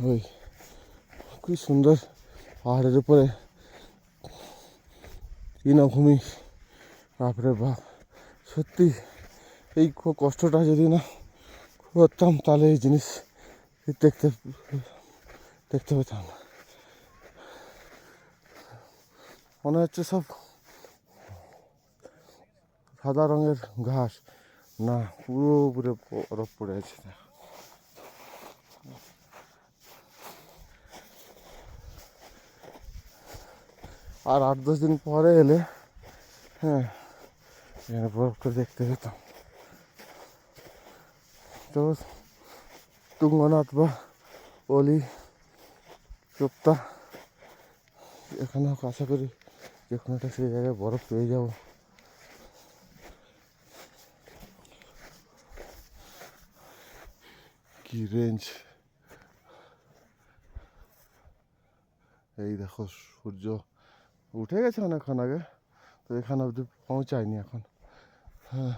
ওই কি সুন্দর পাহাড়ের উপরে তৃণভূমি, বাপরে বাপ। সত্যি এই কষ্টটা যদি না করতাম তাহলে এই জিনিস দেখতে দেখতে পেতাম। মনে হচ্ছে সব সাদা রঙের ঘাস, না পুরো বরফ পড়ে আছে। আর 8-10 দিন পরে এলে হ্যাঁ এখানে বরফটা দেখতে পেতাম। তো তুঙ্গনাথ বা অলি চোপ্তা এখানেও আশা করি যে কোনো একটা সেই জায়গায় বরফ পেয়ে যাব। কি রেঞ্জ! এই দেখো সূর্য উঠে গেছে অনেকক্ষণ আগে, তো এখানে অবধি পৌঁছায়নি এখন। হ্যাঁ।